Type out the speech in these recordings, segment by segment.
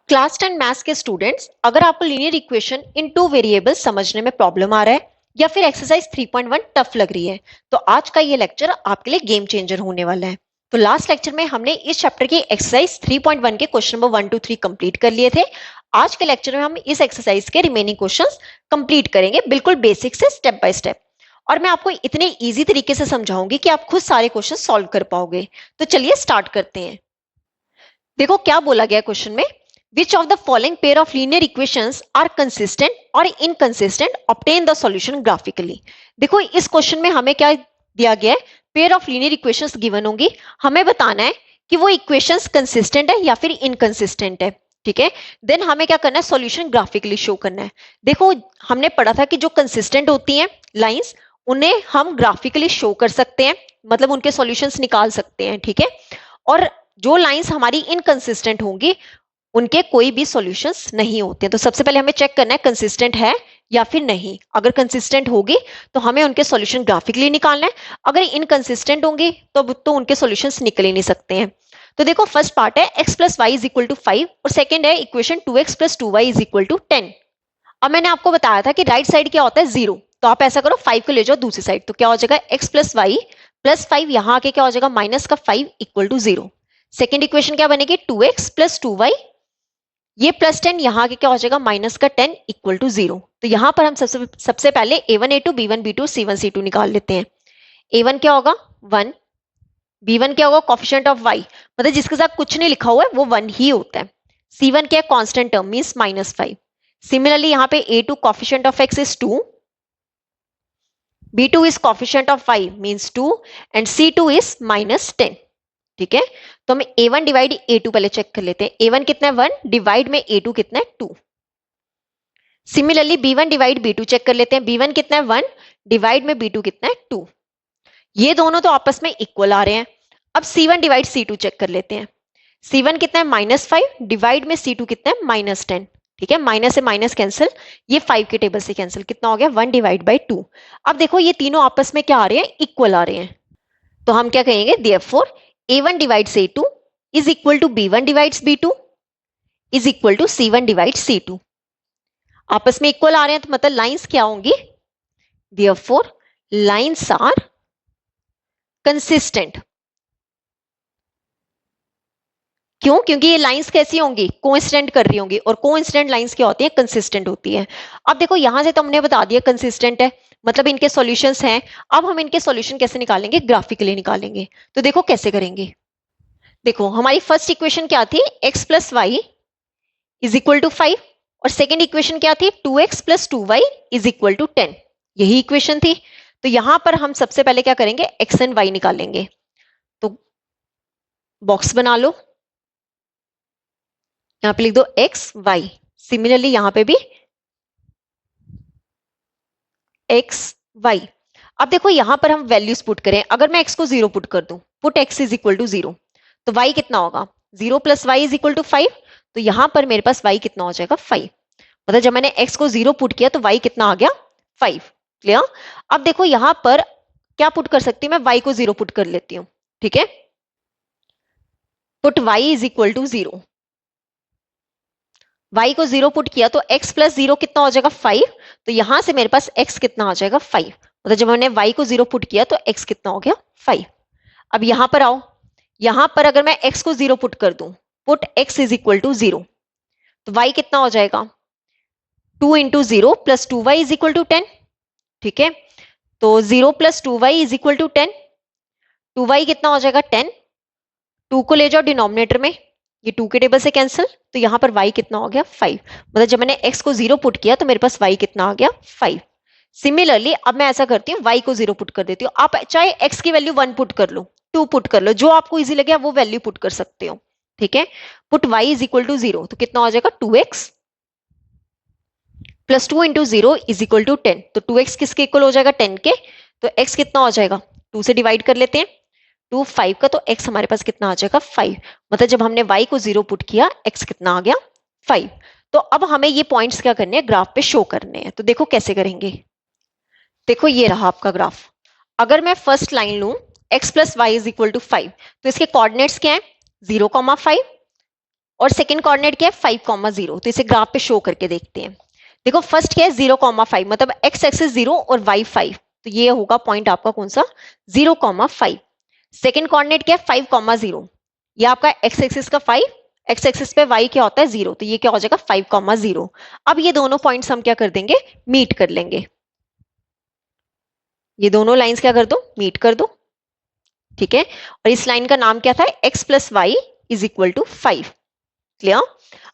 Class 10 maths के students, अगर आपको linear equation in two variables समझने में प्रॉब्लम आ रहा है या फिर एक्सरसाइज 3.1 टफ लग रही है, तो आज का ये लेक्चर आपके लिए गेम चेंजर होने वाला है। तो लास्ट लेक्चर में हमने इस चैप्टर की एक्सरसाइज 3.1 के क्वेश्चन नंबर 1 to 3 कंप्लीट कर लिए थे। आज के लेक्चर में हम इस एक्सरसाइज के रिमेनिंग क्वेश्चंस कंप्लीट करेंगे, बिल्कुल बेसिक से स्टेप बाय स्टेप। और मैं आपको इतने इजी तरीके से समझाऊंगी कि आप खुद सारे क्वेश्चन सॉल्व कर पाओगे। तो चलिए स्टार्ट करते हैं। देखो क्या बोला गया क्वेश्चन में, which of the following pair of linear equations are consistent or inconsistent, obtain the solution graphically। देखो इस क्वेश्चन में हमें क्या दिया गया है, pair of linear equations given होंगी, हमें बताना है कि वो इक्वेशंस कंसिस्टेंट है या फिर इनकंसिस्टेंट है। ठीक है, देन हमें क्या करना है, सॉल्यूशन ग्राफिकली शो करना है। देखो हमने पढ़ा था कि जो कंसिस्टेंट होती हैं लाइंस, उन्हें हम ग्राफिकली शो कर सकते हैं, मतलब उनके सॉल्यूशंस निकाल सकते हैं। ठीक है, और जो लाइंस हमारी इनकंसिस्टेंट होंगी उनके कोई भी सॉल्यूशंस नहीं होते हैं। तो सबसे पहले हमें चेक करना है कंसिस्टेंट है या फिर नहीं। अगर कंसिस्टेंट होगी तो हमें उनके सॉल्यूशन ग्राफिकली निकालना है, अगर इनकंसिस्टेंट होंगी तो उनके सॉल्यूशंस निकल ही नहीं सकते हैं। तो देखो फर्स्ट पार्ट है x plus y is equal to 5 और सेकेंड है equation 2x plus 2y is equal to 10। अब मैंने आपको बताया था कि राइट साइड क्या होता है, 0। तो आप ऐसा करो 5 को ले जाओ दूसरी साइड, तो क्या हो जाएगा x प्लस वाई प्लस 5, यहां आके क्या हो जाएगा माइनस का 5 इक्वल टू 0। सेकेंड इक्वेशन क्या बनेगी, 2x प्लस 2y, ये प्लस 10 यहां के क्या हो जाएगा माइनस का 10 इक्वल टू 0। तो यहां पर हम सबसे पहले a1 a2 b1 b2 c1 c2 निकाल लेते हैं। a1 क्या होगा 1, b1 क्या होगा कोफिशिएंट ऑफ y, मतलब जिसके साथ कुछ नहीं लिखा हुआ है वो 1 ही होता है। c1 क्या है, कांस्टेंट टर्म मींस -5। सिमिलरली यहां पे a2 coefficient of x is 2, b2 is coefficient of y means 2 and c2 is -10। ठीक है, तो हम a1 डिवाइड a2 पहले चेक कर लेते हैं। a1 कितना है 1, डिवाइड में a2 कितना है 2। Similarly b1 divide b2 check कर लेते हैं। b1 कितना है 1, डिवाइड में b2 कितना है 2। ये दोनों तो आपस में इक्वल आ रहे हैं। अब c1 डिवाइड c2 चेक कर लेते हैं। c1 कितना है -5, डिवाइड में c2 कितना है -10। ठीक है, माइनस से माइनस कैंसिल, ये 5 के टेबल से कैंसिल, कितना हो गया 1 डिवाइड बाई 2। अब देखो ये तीनों आपस में क्या आ रहे हैं, इक्वल आ रहे हैं। तो हम क्या कहेंगे, therefore a1 divides a2 is equal to b1 divides b2 is equal to c1 divides c2। आपस में इक्वल आ रहे हैं तो मतलब लाइंस क्या होंगी, देयरफॉर लाइंस आर कंसिस्टेंट। क्यों, क्योंकि ये लाइंस कैसी होंगी, कोइंसिडेंट कर रही होंगी, और कोइंसिडेंट लाइंस क्या होती है, कंसिस्टेंट होती है। अब देखो यहां से तो हमने बता दिया कंसिस्टेंट है, मतलब इनके सॉल्यूशंस हैं। अब हम इनके सॉल्यूशन कैसे निकालेंगे, ग्राफिकली निकालेंगे। तो देखो कैसे करेंगे। देखो हमारी फर्स्ट इक्वेशन क्या थी, x plus y is equal to 5, और सेकेंड इक्वेशन क्या थी 2x plus 2y is equal to 10। यही इक्वेशन थी। तो यहां पर हम सबसे पहले क्या करेंगे, x एंड y निकालेंगे। तो बॉक्स बना लो, यहां पे लिख दो x y। सिमिलरली यहां पे भी x y। अब देखो यहां पर हम वैल्यूज पुट करें, अगर मैं x को 0 पुट कर दूं, put x is equal to 0, तो y कितना होगा 0 plus y is equal to 5। तो यहां पर मेरे पास y कितना हो जाएगा 5, मतलब जब मैंने x को 0 पुट किया तो y कितना आ गया 5। क्लियर। अब देखो यहां पर क्या पुट कर सकती हूँ मैं, y को 0 पुट कर लेती हूँ। ठीक है, put y is equal to 0, y को 0 पुट किया तो x प्लस 0 कितना हो जाएगा 5। तो यहां से मेरे पास x कितना आ जाएगा 5, मतलब जब मैंने y को 0 पुट किया तो x कितना हो गया 5। अब यहां पर आओ, यहां पर अगर मैं x को 0 पुट कर दूं, put x is equal to 0, तो y कितना हो जाएगा 2 into 0 plus 2y is equal to 10। ठीक है, तो 0 plus 2y is equal to 10, 2y कितना हो जाएगा 10, 2 को ले जाओ डिनोमिनेटर में, ये 2 के टेबल से कैंसिल, तो यहां पर y कितना हो गया 5, मतलब जब मैंने x को 0 पुट किया तो मेरे पास y कितना आ गया 5। सिमिलरली अब मैं ऐसा करती हूँ, y को 0 पुट कर देती हूँ। आप चाहे x की वैल्यू 1 पुट कर लो, 2 पुट कर लो, जो आपको इजी लगे वो वैल्यू पुट कर सकते हो। ठीक है, put y is equal to 0, तो कितना हो जाएगा 2x plus 2 into 0 is equal to 10। तो 2x किसके इक्वल हो जाएगा 10 के, तो x कितना हो जाएगा 2 से डिवाइड कर लेते हैं, 2 5 का, तो x हमारे पास कितना आ जाएगा 5, मतलब जब हमने y को 0 पुट किया x कितना आ गया 5। तो अब हमें ये पॉइंट्स क्या करने हैं, ग्राफ पे शो करने हैं। तो देखो कैसे करेंगे। देखो ये रहा आपका ग्राफ। अगर मैं फर्स्ट लाइन लूं x plus y is equal to 5, तो इसके कोऑर्डिनेट्स क्या है 0, 5, और सेकंड कोऑर्डिनेट क्या है 5,0। तो इसे ग्राफ पे शो करके देखते हैं। देखो फर्स्ट क्या है 0,5, मतलब एक्स एक्सिस 0 और वाई 5, तो ये होगा पॉइंट आपका कौन सा 0,5। सेकंड कोऑर्डिनेट क्या है 5,0, ये आपका एक्स एक्सिस का 5, एक्स एक्सिस पे वाई क्या होता है 0, तो ये क्या हो जाएगा 5,0। अब ये दोनों पॉइंट्स हम क्या कर देंगे मीट कर लेंगे, ये दोनों लाइंस क्या कर दो मीट कर दो, ठीक है। और इस लाइन का नाम क्या था x plus y is equal to 5। Clear.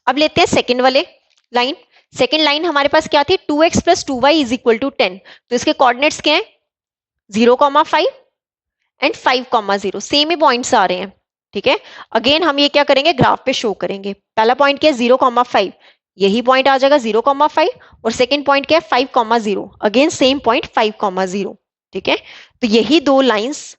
अब लेते हैं सेकंड वाले लाइन। सेकंड लाइन हमारे पास क्या थी 2x plus 2y is equal to 10। तो इसके कोऑर्डिनेट्स क्या है 0,5 एंड 5,0, सेम ही पॉइंट्स आ रहे हैं, ठीक है। अगेन हम ये क्या करेंगे ग्राफ पे शो करेंगे। पहला पॉइंट क्या है 0,5, यही पॉइंट आ जाएगा 0,5, और सेकंड पॉइंट क्या है 5,0, अगेन सेम पॉइंट 5,0, ठीक है। तो यही दो लाइंस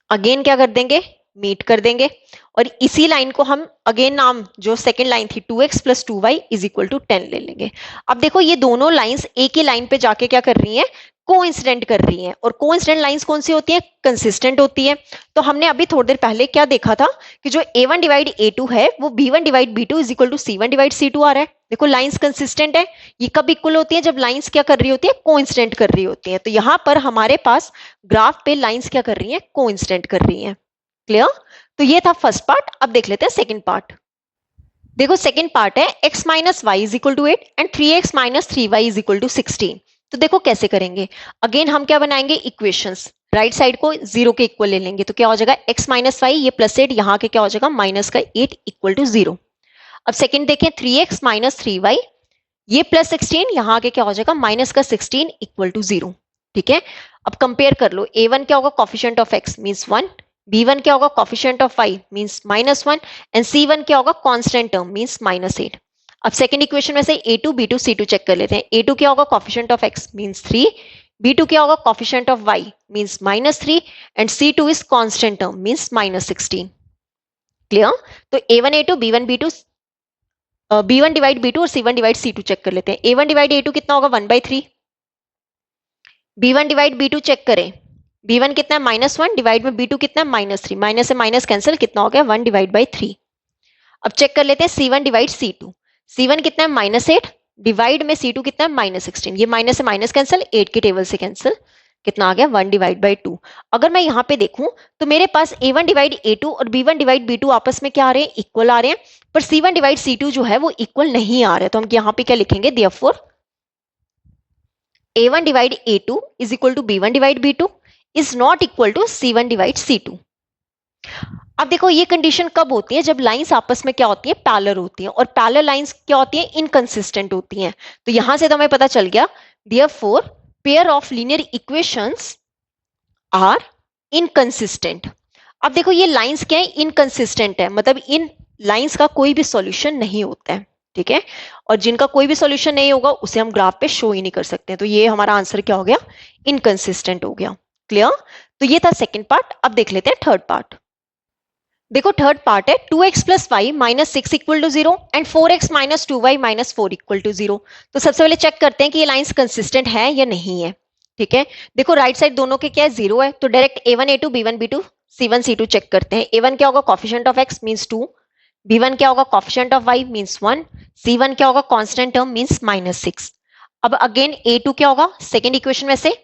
अगेन क्या कर देंगे मीट कर देंगे, और इसी लाइन को हम अगेन नाम जो सेकंड लाइन थी 2x plus 2y is equal to 10 ले लेंगे। अब देखो ये दोनों लाइंस एक ही लाइन पे जाके क्या कर रही हैं कोइंसिडेंट कर रही हैं, और कोइंसिडेंट लाइंस कौन सी होती हैं कंसिस्टेंट होती है। तो हमने अभी थोड़ी देर पहले क्या देखा था कि जो a1 डिवाइड a2 है वो b1 divide b2 is equal to c1 divide c2 आ रहा है। देखो लाइंस कंसिस्टेंट है, ये कब इक्वल होती है जब लाइंस क्या कर रही होती है कोइंसिडेंट कर रही होती है। तो यहां पर हमारे पास ग्राफ पे लाइंस क्या कर रही हैं कोइंसिडेंट कर रही हैं। क्लियर। तो ये था फर्स्ट पार्ट। अब देख लेते हैं सेकंड पार्ट। देखो सेकंड पार्ट है x minus y is equal to 8 and 3x minus 3y is equal to 16। तो देखो कैसे करेंगे, अगेन हम क्या बनाएंगे इक्वेशंस, राइट साइड को 0 के इक्वल ले लेंगे। तो क्या हो जाएगा x माइनस वाई, ये प्लस 8 यहाँ के क्या हो जाएगा माइनस का 8 इक्वल टू 0। अब सेकंड देखें 3x माइनस 3y, ये प्लस 16 यहाँ के क्या हो जाएगा माइनस का 16 इक्वल टू 0, ठीक है। अब कंपेयर कर लो, a1 क्या होगा coefficient of x means 1, b1 क्या होगा coefficient of y means -1, and c1 क्या होगा कांस्टेंट टर्म मींस -8। अब सेकंड इक्वेशन में से a2 b2 c2 चेक कर लेते हैं। a2 क्या होगा coefficient of x means 3, b2 क्या होगा coefficient of y means -3, and c2 is constant term means -16। Clear. तो a1 a2 b1 b2 b1 divide b2 और c1 डिवाइड c2 चेक कर लेते हैं। a1 डिवाइड a2 कितना होगा 1/3, b1 डिवाइड b2 चेक करें, b1 कितना है -1 डिवाइड में b2 कितना है -3, माइनस से माइनस कैंसिल, कितना हो गया 1 डिवाइड बाई 3। अब चेक कर लेते हैं c1 डिवाइड c2, c1 कितना है -8 डिवाइड में c2 कितना है -16, ये माइनस से माइनस कैंसिल 8 के टेबल से कैंसिल, कितना आ गया 1 डिवाइड बाई 2। अगर मैं यहाँ पे देखूं तो मेरे पास a1 डिवाइड a2 और b1 डिवाइड b2 आपस में क्या आ रहे हैं इक्वल आ रहे हैं, पर c1 डिवाइड c2 जो है वो इक्वल नहीं आ रहे। तो हम यहाँ पे क्या लिखेंगे therefore a1 divide a2 is equal to b1 divide b2 is not equal to c1 divide c2। अब देखो ये कंडीशन कब होती है जब लाइंस आपस में क्या होती है पैरेलल होती हैं, और पैरेलल लाइंस क्या होती हैं इनकंसिस्टेंट होती हैं। तो यहां से तो हमें पता चल गया therefore pair of linear equations are inconsistent. अब देखो ये लाइंस क्या है इनकंसिस्टेंट है, मतलब इन लाइंस का कोई भी सॉल्यूशन नहीं होता है, ठीक है। और जिनका कोई भी सॉल्यूशन नहीं होगा उसे हम ग्राफ पे शो ही नहीं कर सकते। तो ये हमारा आंसर क्या हो गया इनकंसिस्टेंट हो गया। क्लियर। तो ये था सेकंड पार्ट। अब देख लेते हैं थर्ड पार्ट। देखो थर्ड पार्ट है 2x plus y minus 6 equal to 0 and 4x minus 2y minus 4 equal to 0। तो सबसे पहले चेक करते हैं कि ये लाइंस कंसिस्टेंट है या नहीं है, ठीक है। देखो राइट साइड दोनों के क्या है 0 है, तो direct a1 a2 b1 b2 c1 c2 check करते हैं। a1 क्या होगा coefficient of x means 2, b1 क्या होगा coefficient of y means 1, c1 क्या होगा कांस्टेंट टर्म मींस -6। अब अगेन a2 क्या होगा सेकंड इक्वेशन में से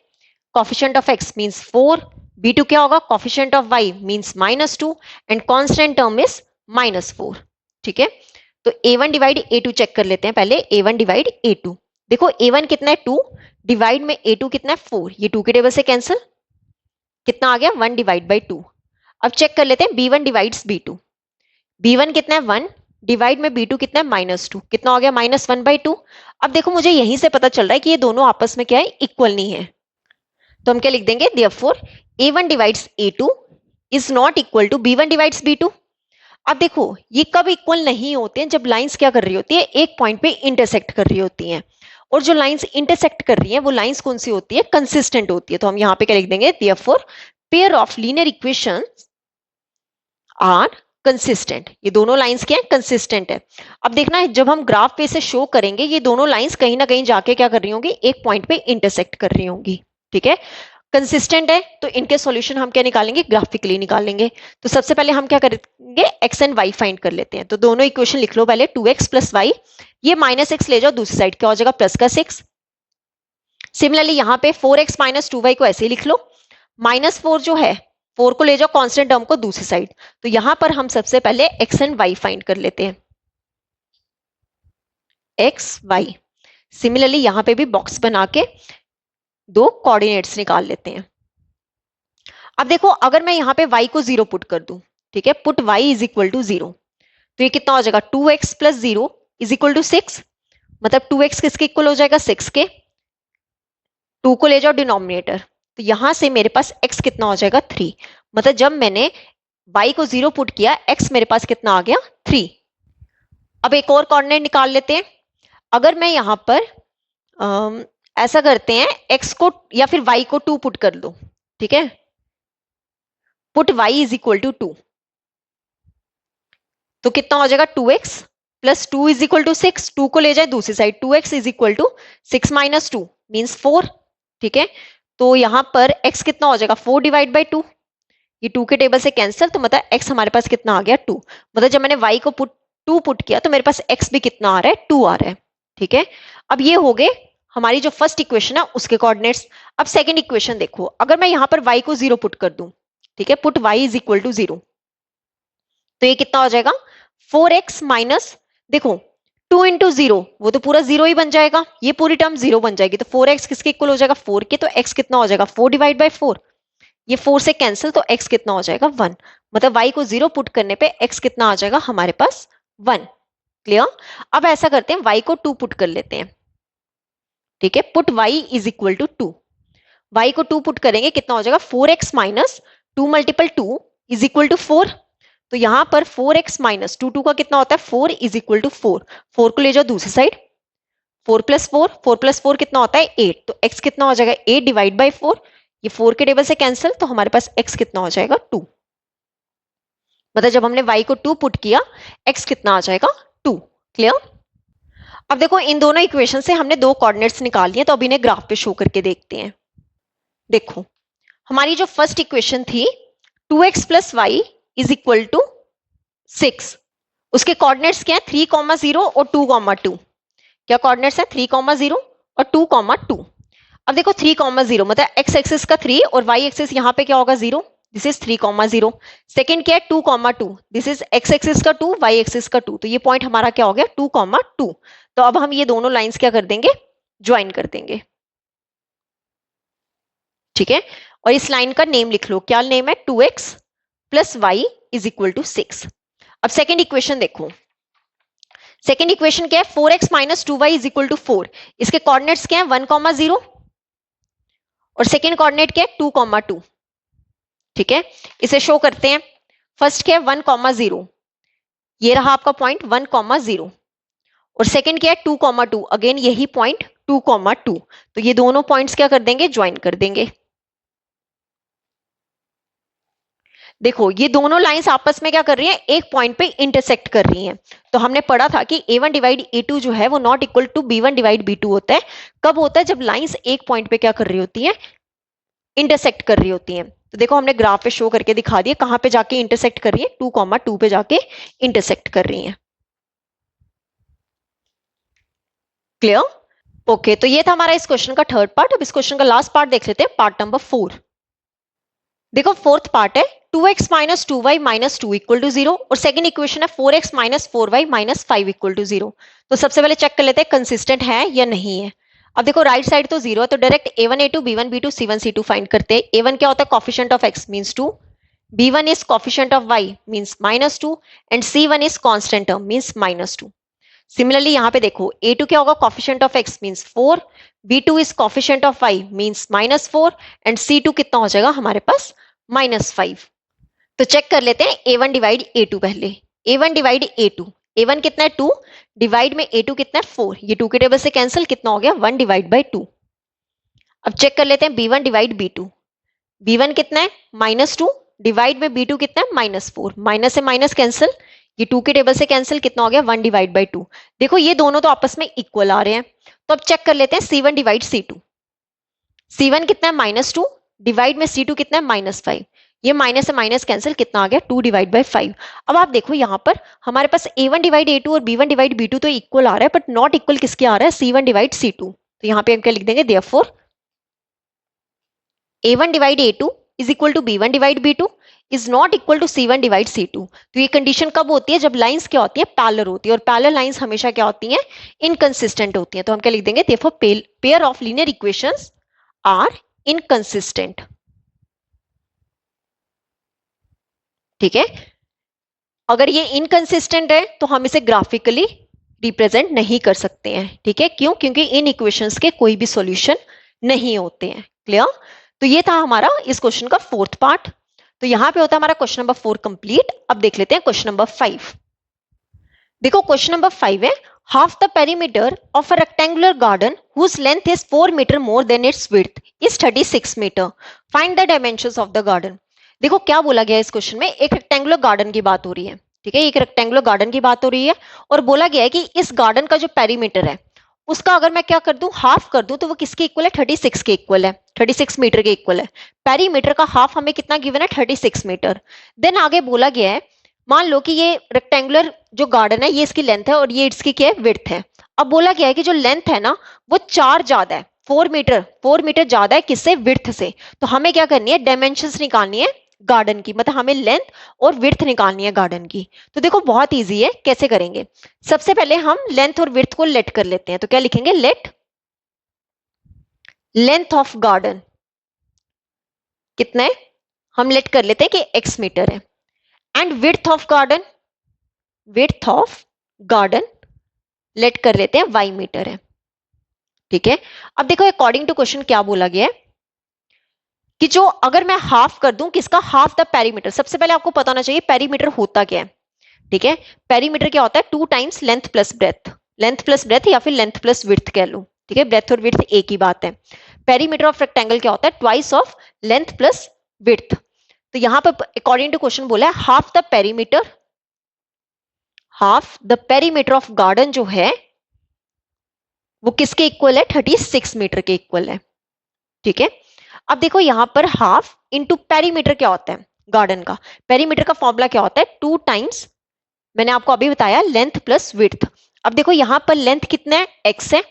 coefficient of x means 4, b2 क्या होगा coefficient of y means -2 and constant term is -4, ठीक है। तो a1 डिवाइड a2 चेक कर लेते हैं पहले। a1 डिवाइड a2, देखो a1 कितना है 2 डिवाइड में a2 कितना है 4, ये 2 के टेबल से कैंसिल, कितना आ गया 1 डिवाइड बाई 2। अब चेक कर लेते हैं b1 डिवाइड्स b2, b1 कितना है 1 डिवाइड में b2 कितना है -2, कितना हो गया -1/2। अब देखो मुझे यहीं से पता चल रहा है कि ये दोनों आपस में क्या है इक्वल नहीं है। तो हम क्या लिख देंगे therefore a1 divides a2 is not equal to b1 divides b2। अब देखो ये कब इक्वल नहीं होते हैं जब लाइंस क्या कर रही होती है एक पॉइंट पे इंटरसेक्ट कर रही होती हैं, और जो लाइंस इंटरसेक्ट कर रही हैं वो लाइंस कौन सी होती है कंसिस्टेंट होती है। तो हम यहाँ पे क्या लिख देंगे therefore pair of linear equations are consistent. ये दोनों लाइंस क्या है कंसिस्टेंट है। अब देखना है जब हम ग्राफ पे से शो करेंगे ये दोनों लाइंस कहीं ना कहीं जाके क्या कर रही होंगी एक पॉइंट पे इंटरसेक्ट कर रही होंगी, ठीक है। कंसिस्टेंट है तो इनके सॉल्यूशन हम क्या निकालेंगे, ग्राफिकली निकालेंगे। तो सबसे पहले हम क्या करेंगे, एक्स एंड वाई फाइंड कर लेते हैं। तो दोनों इक्वेशन लिख लो पहले, 2x प्लस वाई, ये माइनस एक्स ले जाओ दूसरी साइड, क्या हो जाएगा प्लस का 6। सिमिलरली यहाँ पे 4x माइनस 2y को ऐसे ही लिख लो, -4 जो है 4 को ले जाओ कांस्टेंट टर्म को दूसरी साइड। तो यहां पर हम सबसे पहले एक्स एंड वाई फाइंड कर लेते हैं, एक्स वाई। सिमिलरली यहां पे भी बॉक्स बना के दो कोऑर्डिनेट्स निकाल लेते हैं। अब देखो अगर मैं यहां पे y को 0 पुट कर दूं, ठीक है, put y is equal to 0, तो ये कितना हो जाएगा 2x plus 0 is equal to 6, मतलब 2x किसके इक्वल हो जाएगा 6 के, 2 को ले जाओ डिनोमिनेटर, तो यहां से मेरे पास x कितना हो जाएगा 3, मतलब जब मैंने y को 0 पुट किया x मेरे पास कितना आ गया 3। अब एक और कोऑर्डिनेट निकाल लेते हैं। अगर मैं यहां पर ऐसा करते हैं, x को या फिर y को 2 पुट कर दो, ठीक है, put y is equal to 2, तो कितना हो जाएगा 2x plus 2 is equal to 6, 2 को ले जाए दूसरी side, 2x is equal to 6 minus 2 means 4, ठीक है। तो यहां पर x कितना हो जाएगा 4 डिवाइड बाई 2, ये 2 के टेबल से कैंसिल, तो मतलब x हमारे पास कितना आ गया 2, मतलब जब मैंने y को 2 पुट किया तो मेरे पास x भी कितना आ रहा है 2 आ रहा है, ठीक है। अब ये हो गए हमारी जो फर्स्ट इक्वेशन है उसके कोऑर्डिनेट्स। अब सेकंड इक्वेशन देखो, अगर मैं यहां पर y को 0 पुट कर दूं, ठीक है, put y is equal to 0, तो ये कितना हो जाएगा 4x माइनस, देखो 2 इंटू 0 वो तो पूरा 0 ही बन जाएगा, ये पूरी टर्म 0 बन जाएगी, तो 4x किसके इक्वल हो जाएगा 4 के, तो x कितना हो जाएगा 4 डिवाइड बाई 4, ये 4 से कैंसिल, तो x कितना हो जाएगा 1, मतलब y को 0 पुट करने पे x कितना आ जाएगा हमारे पास 1। क्लियर। अब ऐसा करते हैं y को 2 पुट कर लेते हैं, ठीक है, put y is equal to 2, y को 2 पुट करेंगे कितना हो जाएगा 4x minus 2 multiple 2 is equal to 4, तो यहां पर 4x माइनस 2 का कितना होता है 4 इज इक्वल टू 4, 4 को ले जाओ दूसरी साइड, 4 प्लस 4, 4 प्लस 4 कितना होता है 8, तो x कितना हो जाएगा 8 डिवाइड बाई 4, ये 4 के टेबल से कैंसिल, तो हमारे पास x कितना हो जाएगा 2, मतलब जब हमने y को 2 पुट किया x कितना आ जाएगा 2। क्लियर। अब देखो इन दोनों इक्वेशन से हमने दो कोऑर्डिनेट्स निकाल लिए, तो अब इन्हें ग्राफ पे शो करके देखते हैं। देखो हमारी जो फर्स्ट इक्वेशन थी 2x plus y is equal to 6, उसके कोऑर्डिनेट्स क्या है 3,0 और 2,2, क्या कोऑर्डिनेट्स है 3,0 और 2,2। अब देखो 3,0 मतलब x एक्सिस का 3 और y एक्सिस यहाँ पे क्या होगा 0, दिस इज 3,0। सेकंड क्या है 2,2, दिस इज x एक्सिस का 2 y एक्सिस का 2, तो ये पॉइंट हमारा क्या हो गया 2,2। तो अब हम ये दोनों लाइंस क्या कर देंगे, ज्वाइन कर देंगे, ठीक है, और इस लाइन का नेम लिख लो, क्या नेम है 2x plus y is equal to 6। अब सेकेंड इक्वेशन देखो, सेकेंड इक्वेशन क्या है 4x minus 2y is equal to 4, इसके कोऑर्डिनेट्स क्या है 1,0 और सेकेंड कोऑर्डिनेट क्या है 2,2, ठीक है, इसे शो करते हैं। फर्स्ट क्या है 1,0, ये रहा आपका पॉइंट 1,0 और सेकेंड क्या है 2,2, अगेन यही पॉइंट 2,2, तो ये दोनों पॉइंट्स क्या कर देंगे ज्वाइन कर देंगे। देखो ये दोनों लाइंस आपस में क्या कर रही हैं, एक पॉइंट पे इंटरसेक्ट कर रही हैं। तो हमने पढ़ा था कि a1 डिवाइड a2 जो है वो not equal to b1 divide b2 होता है। कब होता है, जब लाइंस एक पॉइंट पे क्या कर रही होती हैं, इंटरसेक्ट कर रही होती हैं। तो देखो हमने ग्राफ पे शो करके दिखा दिया कहां पे जाके इंटरसेक्ट कर रही है, 2,2 पे जाके इंटरसेक्ट कर रही है। क्लियर। ओके, तो ये था हमारा इस क्वेश्चन का थर्ड पार्ट। अब इस क्वेश्चन का लास्ट पार्ट देख लेते हैं, पार्ट नंबर 4। देखो फोर्थ पार्ट है 2x minus 2y minus 2 equal to 0 और सेकंड इक्वेशन है 4x minus 4y minus 5 equal to 0। तो सबसे पहले चेक कर लेते हैं कंसिस्टेंट है या नहीं है। अब देखो राइट साइड तो 0 है, तो direct a1 a2 b1 b2 c1 c2 find करते हैं। a1 क्या होता है coefficient of x means 2, b1 is coefficient of y means -2 and c1 is constant term means -2। Similarly यहाँ पे देखो a2 क्या होगा coefficient of x means 4, b2 is coefficient of y means -4 and c2 कितना हो जाएगा हमारे पास -5। तो चेक कर लेते हैं a1 डिवाइड a2 पहले, a1 डिवाइड a2, a1 कितना है 2 डिवाइड में a2 कितना है 4, ये 2 के टेबल से कैंसिल, कितना हो गया 1 डिवाइड बाई 2। अब चेक कर लेते हैं b1 डिवाइड b2, b1 कितना है -2 डिवाइड में b2 कितना है -4, माइनस से माइनस कैंसिल, ये 2 के टेबल से कैंसिल, कितना हो गया 1 डिवाइड बाई 2। देखो ये दोनों तो आपस में इक्वल आ रहे हैं। तो अब चेक कर लेते हैं c1 डिवाइड c2, c1 कितना है -2 डिवाइड में C2 कितना है -5, ये माइनस से माइनस कैंसिल, कितना आ गया 2 डिवाइड बाई 5। अब आप देखो यहाँ पर हमारे पास A1 डिवाइड A2 और B1 डिवाइड B2 तो इक्वल आ रहा है, बट नॉट इक्वल किसके आ रहा है, C1 डिवाइड C2। तो यहाँ पे हम क्या लिख देंगे, therefore A1 divide A2 is equal to B1 divide B2 is not equal to C1 divide C2। तो ये कंडीशन कब होती है, जब लाइंस क्या होती है, पैरेलल होती है, और पैरेलल लाइंस हमेशा क्या होती हैं, इनकंसिस्टेंट होती हैं। तो हम क्या लिख देंगे, therefore pair of linear equations are inconsistent. ठीक है, अगर ये इनकंसिस्टेंट है तो हम इसे ग्राफिकली रिप्रेजेंट नहीं कर सकते हैं। ठीक है, क्यों, क्योंकि इन इक्वेशंस के कोई भी सॉल्यूशन नहीं होते हैं। क्लियर। तो ये था हमारा इस क्वेश्चन का फोर्थ पार्ट। तो यहां पे होता है हमारा क्वेश्चन नंबर 4 कंप्लीट। अब देख लेते हैं क्वेश्चन नंबर 5। देखो क्वेश्चन नंबर 5 है, half the perimeter of a rectangular garden whose length is 4 meter more than its width is 36 meter. Find the dimensions of the garden. देखो क्या बोला गया है इस क्वेश्चन में, एक रेक्टेंगुलर गार्डन की बात हो रही है। ठीक है, एक रेक्टेंगुलर गार्डन की बात हो रही है और बोला गया है कि इस गार्डन का जो पेरीमीटर है उसका अगर मैं क्या कर दूं, हाफ कर दूं, तो वो किसके इक्वल है, 36 के इक्वल है, 36 मीटर के इक्वल है। पेरीमीटर का हाफ हमें कितना गिवन है, 36 मीटर। देन आगे बोला गया है, मान लो कि ये रेक्टेंगुलर जो गार्डन है ये इसकी लेंथ है और ये इसकी क्या है, विड्थ है। अब बोला गया है कि जो लेंथ है ना वो 4 ज्यादा है, 4 मीटर ज्यादा है किससे, विड्थ से। तो हमें क्या करनी है, डायमेंशंस निकालनी है गार्डन की, मतलब हमें लेंथ और विड्थ निकालनी है गार्डन की। तो देखो बहुत इजी है, कैसे करेंगे, सबसे पहले हम लेंथ और विड्थ को लेट कर लेते हैं। तो क्या लिखेंगे, लेट लेंथ ऑफ गार्डन कितना है, हम लेट कर लेते हैं कि x मीटर है, and width of garden let कर लेते हैं y मीटर है। ठीक है, अब देखो अकॉर्डिंग टू क्वेश्चन क्या बोला गया है कि जो अगर मैं हाफ कर दूं, किसका, हाफ द पेरीमीटर। सबसे पहले आपको पता होना चाहिए पेरीमीटर होता क्या है। ठीक है, पेरीमीटर क्या होता है, 2 टाइम्स लेंथ प्लस ब्रेथ या फिर लेंथ प्लस विड्थ कह लो। ठीक है, ब्रेथ और विड्थ एक ही बात है। पेरीमीटर ऑफ रेक्टेंगल क्या होता है, twice of length plus width. तो यहां पर अकॉर्डिंग टू क्वेश्चन बोला है half the perimeter of garden जो है वो किसके इक्वल है, 36 मीटर के इक्वल है। ठीक है, अब देखो यहां पर हाफ इंटू पेरीमीटर क्या होता है गार्डन का, पेरीमीटर का फॉर्मूला क्या होता है, 2 टाइम्स, मैंने आपको अभी बताया, लेंथ प्लस विड्थ। अब देखो यहां पर लेंथ कितना है, x है,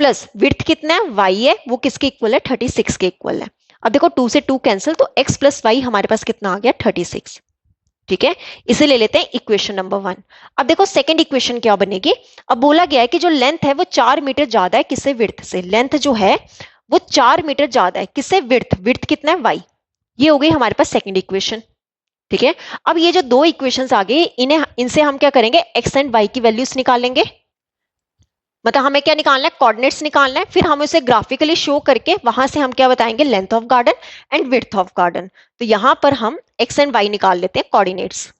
प्लस विड्थ कितना है, y है, वो किसके इक्वल है, 36 के इक्वल है। अब देखो 2 से 2 कैंसिल, तो x प्लस वाई हमारे पास कितना आ गया, 36। ठीक है, इसे ले लेते हैं इक्वेशन नंबर 1। अब देखो सेकंड इक्वेशन क्या बनेगी, अब बोला गया है कि जो लेंथ है वो 4 मीटर ज्यादा है किससे, विड्थ से। लेंथ जो है वो 4 मीटर ज्यादा है किससे, विड्थ कितना है, y। ये हो गई हमारे पास सेकंड इक्वेशन। ठीक है, अब ये जो दो इक्वेशंस आ गए इनसे हम क्या करेंगे, x एंड y की वैल्यूज निकालेंगे। मतलब हमें क्या निकालना है, कोऑर्डिनेट्स निकालना है, फिर हम उसे ग्राफिकली शो करके वहां से हम क्या बताएंगे, length of garden and width of garden. तो यहां पर हम x एंड y निकाल लेते हैं कोऑर्डिनेट्स।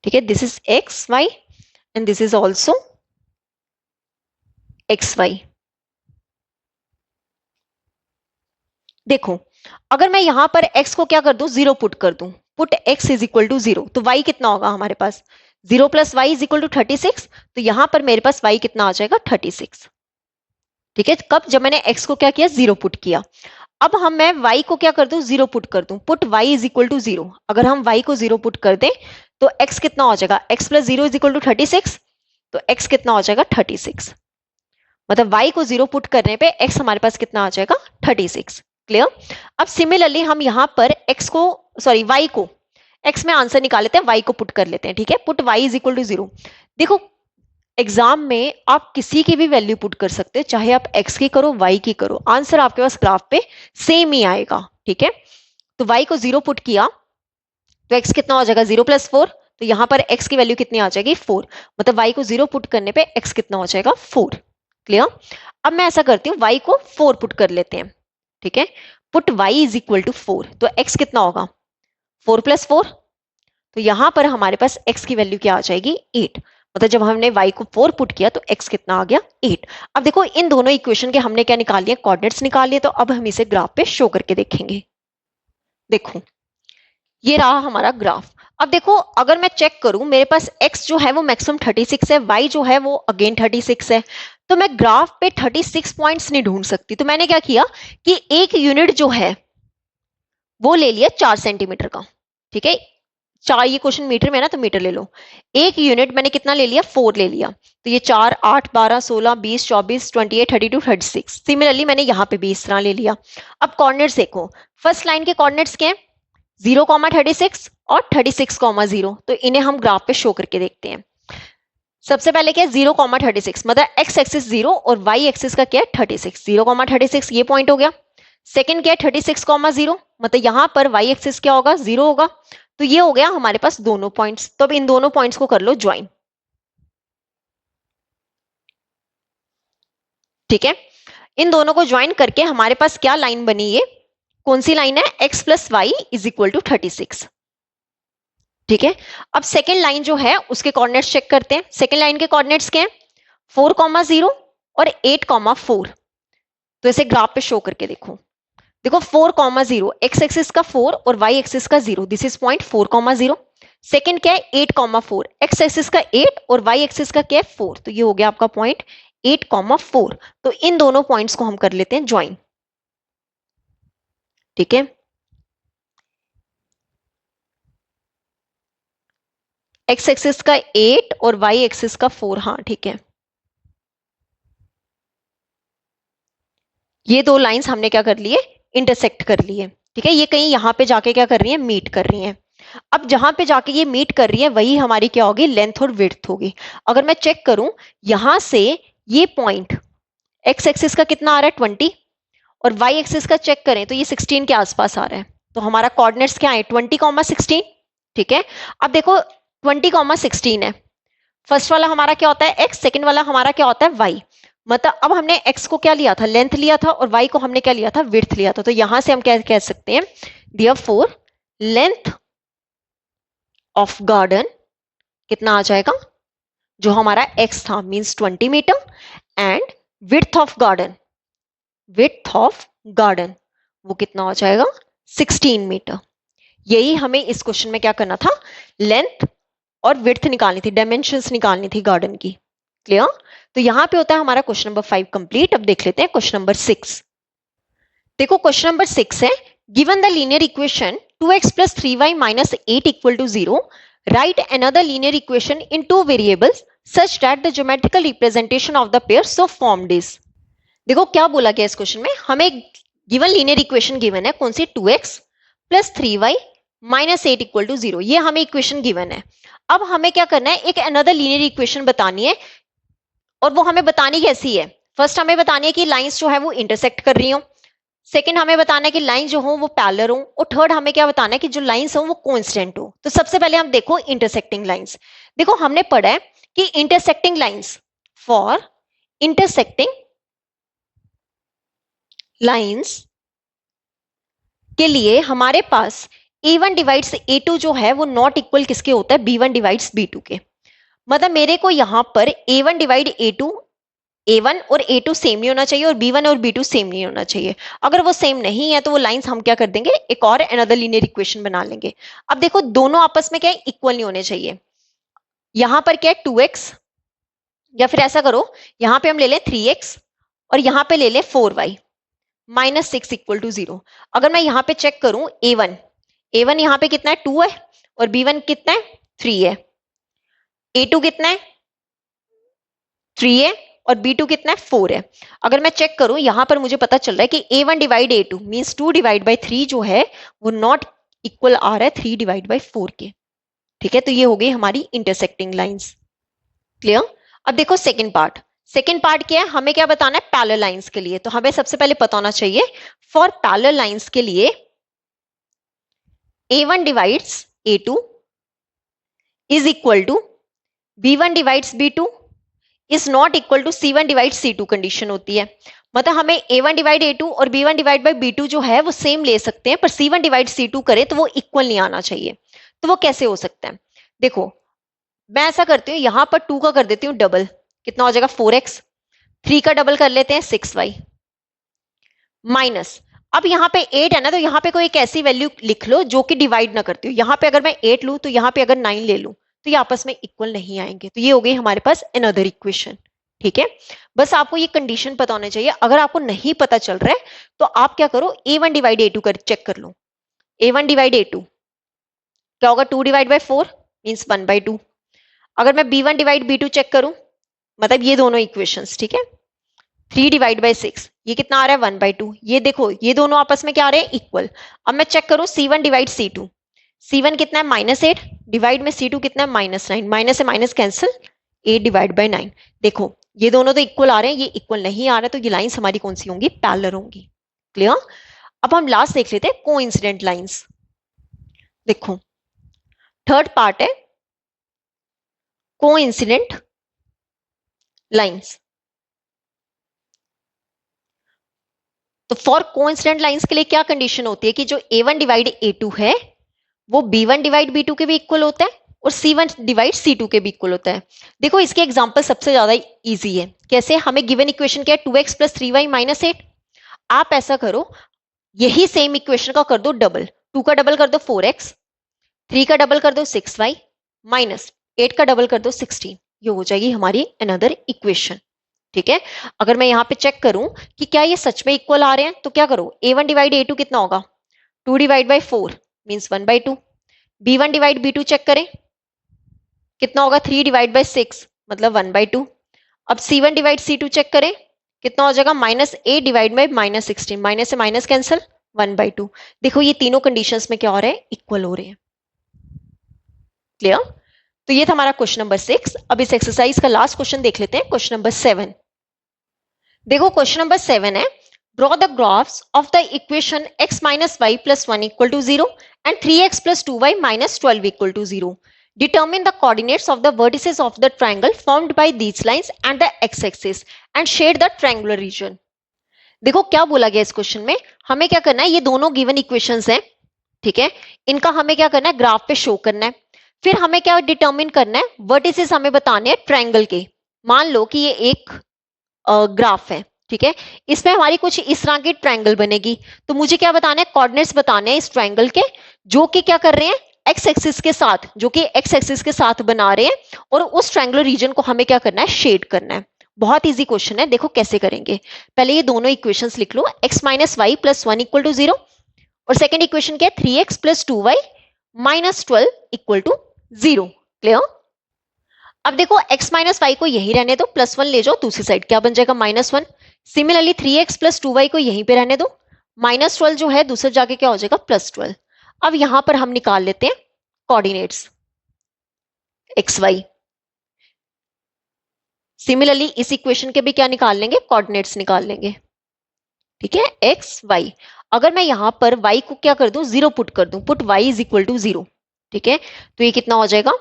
ठीक है, this is x y and this is also x y। देखो अगर मैं यहां पर x को क्या कर दूं, 0 पुट कर दूं, put x is equal to 0, तो y कितना होगा हमारे पास, 0 plus y is equal to 36। तो यहां पर मेरे पास y कितना आ जाएगा, 36। ठीक है, कब, जब मैंने x को क्या किया, 0 पुट किया। अब मैं y को क्या कर दूं, 0 पुट कर दूं, put y is equal to 0। अगर हम y को 0 पुट कर दें तो x कितना हो जाएगा, x प्लस 0 इज इक्वल टू 36। तो x कितना हो जाएगा, 36। मतलब y को 0 पुट करने पे x हमारे पास कितना आ जाएगा, 36। क्लियर। अब सिमिलरली हम यहां पर y को, x में आंसर निकाल लेते हैं, y को पुट कर लेते हैं। ठीक है, put y is equal to 0। देखो एग्जाम में आप किसी की भी वैल्यू पुट कर सकते हो, चाहे आप x की करो y की करो, आंसर आपके पास ग्राफ पे सेम ही आएगा। ठीक है, तो y को 0 पुट किया तो x कितना हो जाएगा, 0 प्लस 4। तो यहां पर x की वैल्यू कितनी आ जाएगी, 4। मतलब y को 0 पुट करने पे x कितना हो जाएगा, 4। क्लियर। अब मैं ऐसा करती हूँ, y को 4 पुट कर लेते हैं। ठीक है, put y is equal to 4, तो x कितना होगा, 4 प्लस 4। तो यहां पर हमारे पास x की वैल्यू क्या आ जाएगी, 8। मतलब जब हमने y को 4 पुट किया तो x कितना आ गया, 8। अब देखो इन दोनों इक्वेशन के हमने क्या निकाल लिया, कोऑर्डिनेट्स निकाल लिए। तो अब हम इसे ग्राफ पे शो करके देखेंगे। देखो ये रहा हमारा ग्राफ। अब देखो अगर मैं चेक करूं, मेरे पास x जो है वो मैक्सिमम 36 है, y जो है वो अगेन 36 है। तो मैं ग्राफ पे 36 पॉइंट्स नहीं ढूंढ सकती, तो मैंने क्या किया कि एक यूनिट जो है वो ले लिया 4 सेंटीमीटर का। ठीक है, चार, ये क्वेश्चन मीटर में है ना तो मीटर ले लो। एक यूनिट मैंने कितना ले लिया, 4 ले लिया, तो ये 4, 8, 12, 16, 20, 24, 28, 32, 36। सिमिलरली मैंने यहाँ पे भी इस तरह ले लिया। अब कॉर्डिनेट्स देखो, फर्स्ट लाइन के कॉर्डिनेट्स क्या है, 0,36 और 36,0, तो इन्हें हम ग्राफ पे शो करके देखते हैं। सबसे पहले क्या है, 0,36 मतलब एक्स एक्सिस 0 और वाई एक्सिस का क्या है 36, 0,36 ये पॉइंट हो गया। सेकंड क्या है 36,0, मतलब यहां पर वाई एक्सिस क्या होगा, 0 होगा, तो ये हो गया हमारे पास दोनों पॉइंट्स। तो अब इन दोनों पॉइंट्स को कर लो ज्वाइन। ठीक है, इन दोनों को ज्वाइन करके हमारे पास क्या लाइन बनी, ये कौन सी लाइन है, x plus y is equal to 36। ठीक है, अब सेकेंड लाइन जो है उसके कोऑर्डिनेट्स चेक करते हैं। सेकेंड लाइन के कोऑर्डिनेट्स क्या है, 4,0 और 8,4। तो इसे ग्राफ पे शो करके देखो। देखो 4,0, एक्स एक्सिस का 4 और वाई एक्सिस का 0, दिस इज पॉइंट 4,0। सेकेंड क्या है 8,4, एक्स एक्सिस का 8 और वाई एक्सिस का क्या है 4, तो ये हो गया आपका पॉइंट 8,4। तो इन दोनों पॉइंट्स को हम कर लेते हैं ज्वाइन। ठीक है, एक्स एक्सिस का 8 और वाई एक्सिस का 4, हाँ ठीक है, ये दो लाइंस हमने क्या कर लिए, इंटरसेक्ट कर लिए। ठीक है, ये कहीं यहां पे जाके क्या कर रही है, मीट कर रही है। अब जहां पे जाके ये मीट कर रही है वही हमारी क्या होगी, लेंथ और विड्थ होगी। अगर मैं चेक करूं यहां से ये पॉइंट एक्स एक्सिस का कितना आ रहा है 20 और वाई एक्सिस का चेक करें तो ये 16 के आसपास आ रहा है, तो हमारा कोऑर्डिनेट्स क्या है 20,16। ठीक है, अब देखो 20,16 है, फर्स्ट वाला हमारा क्या होता है एक्स, सेकंड वाला हमारा क्या होता है वाई। मतलब अब हमने x को क्या लिया था, लेंथ लिया था, और y को हमने क्या लिया था, विड्थ लिया था। तो यहां से हम क्या कह सकते हैं, देयरफॉर लेंथ ऑफ गार्डन कितना आ जाएगा, जो हमारा x था means 20 metre, and width of garden, width of garden वो कितना हो जाएगा 16 मीटर। यही हमें इस क्वेश्चन में क्या करना था, लेंथ और विड्थ निकालनी थी, डायमेंशंस निकालनी थी गार्डन की। क्लियर, तो यहां पे होता है हमारा क्वेश्चन नंबर 5 कंप्लीट। अब देख लेते हैं क्वेश्चन नंबर 6। देखो क्वेश्चन नंबर 6 है, given the linear equation 2x plus 3y minus 8 equal to 0, write another linear equation in two variables such that the geometrical representation of the pair so formed is। देखो क्या बोला गया इस question में, हमें given linear equation given है, कौन सी 2x plus 3y minus 8 equal to 0, ये हमें इक्वेशन गिवन है। अब हमें क्या करना है, एक अनदर लीनियर इक्वेशन बतानी है, और वो हमें बतानी कैसी है, फर्स्ट हमें बतानी है कि लाइंस जो है वो इंटरसेक्ट कर रही हो, सेकंड हमें बताना है कि लाइन जो हो वो पैरेलल हो, और थर्ड हमें क्या बताना है कि जो लाइंस हो वो कांस्टेंट हो। तो सबसे पहले हम देखो इंटरसेक्टिंग लाइंस। देखो हमने पढ़ा है कि intersecting lines, for intersecting lines के लिए हमारे पास a1 डिवाइड्स a2 जो है वो नॉट इक्वल किसके होता है, b1 डिवाइड्स b2 के। मतलब मेरे को यहां पर a1 डिवाइड a2, a1 और a2 सेम नहीं होना चाहिए और b1 और b2 सेम नहीं होना चाहिए। अगर वो सेम नहीं है तो वो लाइंस हम क्या कर देंगे, एक और अनदर लीनियर इक्वेशन बना लेंगे। अब देखो दोनों आपस में क्या है, इक्वल नहीं होने चाहिए। यहां पर क्या है 2x, या फिर ऐसा करो यहां पे हम ले लें 3x और यहां पे ले लें 4y माइनस 6 इक्वल टू 0। अगर मैं यहां पे चेक करूं a1, a1 यहां पे कितना है 2 है और b1 कितना है 3 है, a2 कितना है 3 है और b2 कितना है 4 है। अगर मैं चेक करूं यहां पर मुझे पता चल रहा है कि a1 divide a2 means 2 divide by 3 जो है वो नॉट इक्वल आ रहा है 3 डिवाइड बाय 4 के। ठीक है, तो ये हो गई हमारी इंटरसेक्टिंग लाइंस। क्लियर, अब देखो सेकंड पार्ट। सेकंड पार्ट क्या है, हमें क्या बताना है पैरेलल लाइंस के लिए। तो हमें सबसे पहले पता होना चाहिए फॉर पैरेलल लाइंस के लिए a1 divides a2 is equal to b1 divides b2 is not equal to c1 divide c2 condition होती है। मतलब हमें a1 डिवाइड a2 और b1 डिवाइड बाय b2 जो है वो सेम ले सकते हैं, पर c1 डिवाइड c2 करें तो वो इक्वल नहीं आना चाहिए। तो वो कैसे हो सकता है, देखो मैं ऐसा करती हूँ यहां पर 2 का कर देती हूँ डबल, कितना हो जाएगा 4x, 3 का डबल कर लेते हैं 6y, माइनस अब यहाँ पे 8 है ना, तो यहाँ पे कोई एक ऐसी वैल्यू लिख लो जो कि डिवाइड ना करती हो। यहाँ पे अगर मैं 8 लूं तो यहाँ पे अगर 9 ले लूं तो ये आपस में इक्वल नहीं आएंगे। तो ये हो गई हमारे पास अनदर इक्वेशन। ठीक है, बस आपको ये कंडीशन पता होना चाहिए। अगर आपको नहीं पता चल रहा है तो आप क्या करो, A1 डिवाइड A2 कर चेक कर लो। A1 डिवाइड A2 क्या होगा, 2 डिवाइड बाई 4 मीन्स 1/2। अगर मैं B1 डिवाइड B2 चेक करूं, मतलब ये दोनों इक्वेशंस, ठीक है, 3 डिवाइड बाई 6 ये कितना आ रहा है 1/2। ये देखो ये दोनों आपस में क्या आ रहे हैं, इक्वल। अब मैं चेक करूं C1 डिवाइड C2, C1 कितना है -8 डिवाइड में C2 कितना है -9, माइनस से माइनस कैंसिल, 8 डिवाइड बाई 9। देखो ये दोनों तो इक्वल आ रहे हैं, ये इक्वल नहीं आ रहा, तो ये लाइंस हमारी कौन सी होंगी, पैरेलल होंगी। क्लियर। अब हम लास्ट देख लेते हैं कोइंसिडेंट लाइंस। देखो थर्ड पार्ट है कोइंसिडेंट लाइंस। तो फॉर कोइंसिडेंट लाइंस के लिए क्या कंडीशन होती है कि जो A1 डिवाइड A2 है वो B1 डिवाइड B2 के भी इक्वल होता है और C1 डिवाइड C2 के भी इक्वल होता है। देखो इसके एग्जांपल सबसे ज्यादा इजी है। कैसे, हमें गिवन इक्वेशन क्या है, 2x प्लस 3y माइनस 8। आप ऐसा करो, यही सेम इक्वेशन का कर दो डबल, 2 का डबल कर दो 4x, 3 का डबल कर दो 6y माइनस 8 का डबल कर दो 16। ये हो जाएगी हमारी अनदर इक्वेशन। ठीक है, अगर मैं यहाँ पे चेक करूं कि क्या ये सच में इक्वल आ रहे हैं तो क्या करो, A1 डिवाइड A2 कितना होगा, 2 divide by 4 means 1/2। B1 divide B2 check करें कितना होगा, 3 डिवाइड बाई 6 मतलब 1/2। अब C1 डिवाइड C2 चेक करें कितना हो जाएगा, -8 डिवाइड बाई -16, माइनस से माइनस कैंसिल, 1/2। देखो ये तीनों कंडीशंस में क्या हो रहे हैं, इक्वल हो रहे हैं। क्लियर। तो ये था हमारा क्वेश्चन नंबर 6। अब इस एक्सरसाइज का लास्ट क्वेश्चन देख लेते हैं, क्वेश्चन नंबर 7। देखो क्वेश्चन नंबर 7 है, draw the graphs of the equation x minus y plus 1 equal to 0 and 3x plus 2y minus 12 equal to 0। Determine the coordinates of the vertices of the triangle formed by these lines and the x axis and shade the triangular region. देखो क्या बोला गया इस question में, हमें क्या करना है, ये दोनों गिवन इक्वेशंस हैं, ठीक है, इनका हमें क्या करना है, ग्राफ पे शो करना है। फिर हमें क्या डिटर्मिन करना है, वर्टिसेस हमें बताने हैं ट्रायंगल के। मान लो कि ये एक ग्राफ है, ठीक है, इसमें हमारी कुछ इस तरह की ट्रायंगल बनेगी, तो मुझे क्या बताना है, कोऑर्डिनेट्स बताने हैं इस ट्रायंगल के, जो कि क्या कर रहे हैं, एक्स एक्सिस के साथ, जो कि एक्स एक्सिस के साथ बना रहे हैं, और उस ट्रायंगुलर रीजन को हमें क्या करना है, शेड करना है। बहुत इजी क्वेश्चन है, देखो कैसे करेंगे। पहले ये दोनों इक्वेशंस लिख लो, x minus y plus 1 equal to 0 और सेकेंड इक्वेशन क्या है, 3x plus 2y minus 12 equal to 0। Clear. अब देखो x माइनस वाई को यही रहने दो, प्लस 1 ले जाओ दूसरी साइड, क्या बन जाएगा -1। सिमिलरली 3x प्लस 2y को यहीं पे रहने दो, -12 जो है दूसरे जाके क्या हो जाएगा +12। अब यहां पर हम निकाल लेते हैं कोऑर्डिनेट्स एक्स वाई। सिमिलरली इस इक्वेशन के भी क्या निकाल लेंगे, कोऑर्डिनेट्स निकाल लेंगे, ठीक है, एक्स वाई। अगर मैं यहां पर y को क्या कर दूं, 0 पुट कर दूं, put y is equal to 0, ठीक है, तो ये कितना हो जाएगा,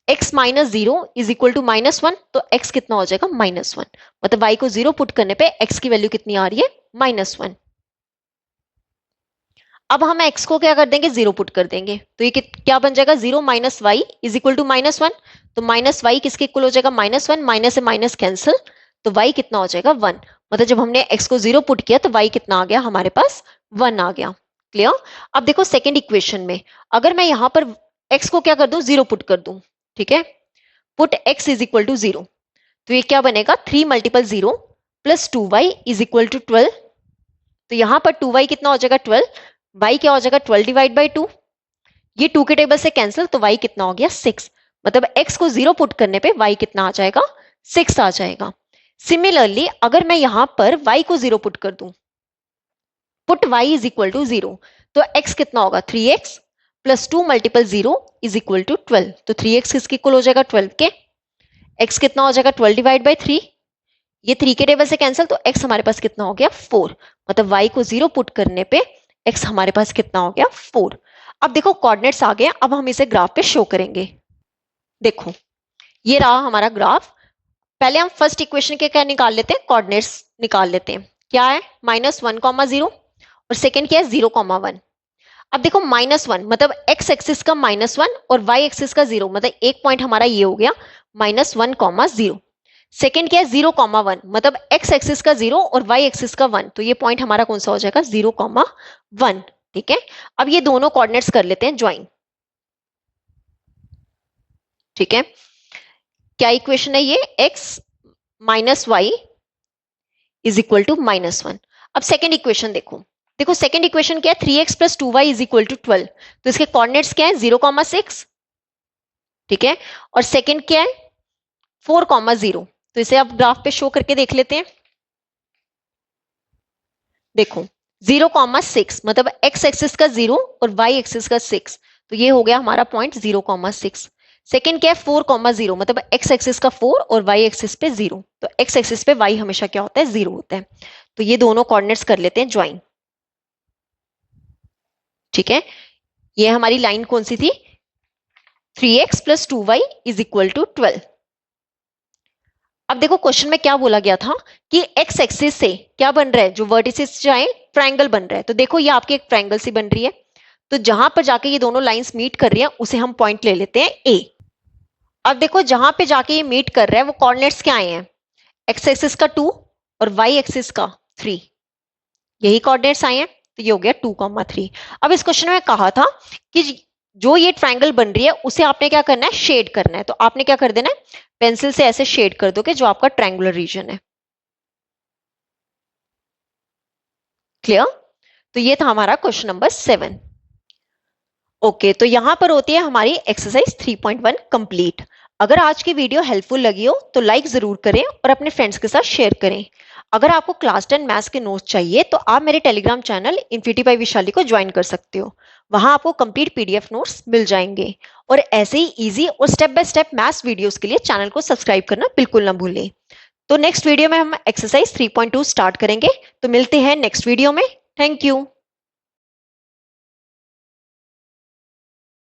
x minus 0 is equal to -1, तो x कितना हो जाएगा -1, मतलब y को 0 पुट करने पे x की वैल्यू कितनी आ रही है, -1। अब हम x को क्या कर देंगे, 0 पुट कर देंगे, तो ये क्या बन जाएगा, 0 minus y is equal to -1, तो माइनस वाई किसके इक्वल हो जाएगा, -1, माइनस से माइनस कैंसिल, तो y कितना हो जाएगा 1। मतलब जब हमने x को 0 पुट किया तो y कितना आ गया, हमारे पास 1 आ गया। क्लियर। अब देखो सेकेंड इक्वेशन में अगर मैं यहां पर x को क्या कर दूं, 0 पुट कर दूं, ठीक है, put x is equal to 0, तो ये क्या बनेगा, 3 multiple 0 plus 2y is equal to 12। तो यहां पर 2y कितना हो जाएगा 12, y क्या हो जाएगा 12 डिवाइड बाई 2, ये 2 के टेबल से कैंसिल, तो y कितना हो गया 6। मतलब x को 0 पुट करने पे y कितना आ जाएगा, 6 आ जाएगा। सिमिलरली अगर मैं यहां पर y को 0 पुट कर दूं, put y is equal to 0, तो x कितना होगा 3x plus 2 multiple 0 is equal to 12, तो 3x किसके इक्वल हो जाएगा 12 के, x कितना हो जाएगा 12 डिवाइड बाई 3, ये 3 के टेबल से कैंसिल, तो x हमारे पास कितना हो गया 4। मतलब y को 0 पुट करने पे x हमारे पास कितना हो गया 4। अब देखो कोऑर्डिनेट्स आ गए, अब हम इसे ग्राफ पे शो करेंगे। देखो ये रहा हमारा ग्राफ। पहले हम फर्स्ट इक्वेशन के क्या निकाल लेते हैं, कोऑर्डिनेट्स निकाल लेते हैं। क्या है, -1, 0 और सेकेंड क्या है 0, 1। अब देखो -1 मतलब x एक्सिस का -1 और y एक्सिस का 0, मतलब एक पॉइंट हमारा ये हो गया -1, 0। सेकेंड क्या है 0, 1 मतलब x एक्सिस का 0 और y एक्सिस का 1, तो ये पॉइंट हमारा कौन सा हो जाएगा 0, 1। ठीक है, अब ये दोनों कोऑर्डिनेट्स कर लेते हैं ज्वाइन। ठीक है, क्या इक्वेशन है ये? x minus y is equal to -1। अब सेकेंड इक्वेशन देखो, देखो सेकेंड इक्वेशन क्या है? 3x plus 2y is equal to 12। तो इसके कोऑर्डिनेट्स क्या है? 0,6, ठीक है। और सेकेंड क्या है? 4,0। तो इसे आप ग्राफ पे शो करके देख लेते हैं। देखो 0,6 मतलब x एक्सिस का 0 और y एक्सिस का 6, तो ये हो गया हमारा पॉइंट 0,6। सेकेंड क्या है? 4,0 मतलब x एक्सिस का 4 और y एक्सिस पे 0, तो x एक्सिस पे y हमेशा क्या होता है? 0 होता है। तो ये दोनों कोऑर्डिनेट्स कर लेते हैं ज्वाइन, ठीक है। ये हमारी लाइन कौन सी थी? 3x plus 2y is equal to 12। अब देखो क्वेश्चन में क्या बोला गया था कि x एक्सिस से क्या बन रहा है? जो वर्टिसेस जाए ट्रायंगल बन रहा है। तो देखो ये आपकी एक ट्रायंगल सी बन रही है, तो जहां पर जाके ये दोनों लाइंस मीट कर रही हैं उसे हम पॉइंट ले लेते हैं A। अब देखो जहां पे जाके ये मीट कर रहा है वो कोऑर्डिनेट्स क्या आए हैं? x एक्सिस का 2 और y एक्सिस का 3, यही कोऑर्डिनेट्स आए हैं। तो ये हो गया 2,3। अब इस क्वेश्चन में कहा था कि जो ये ट्रायंगल बन रही है उसे आपने क्या करना है? शेड करना है। तो आपने क्या कर देना है? पेंसिल से ऐसे शेड कर दोगे जो आपका ट्रायंगुलर रीजन है। क्लियर? तो ये था हमारा क्वेश्चन नंबर 7। ओके, तो यहां पर होती है हमारी एक्सरसाइज 3.1 कंप्लीट। अगर आज की वीडियो हेल्पफुल लगी हो तो लाइक जरूर करें और अपने फ्रेंड्स के साथ शेयर करें। अगर आपको क्लास 10 मैथ्स के नोट्स चाहिए तो आप मेरे Telegram channel infinity bye Vishali को ज्वाइन कर सकते हो। वहां आपको कंप्लीट पीडीएफ नोट्स मिल जाएंगे। और ऐसे ही इजी और step by step maths videos के लिए चैनल को सब्सक्राइब करना बिल्कुल ना भूलें। तो नेक्स्ट वीडियो में हम एक्सरसाइज 3.2 स्टार्ट करेंगे। तो मिलते हैं नेक्स्ट वीडियो में। Thank you.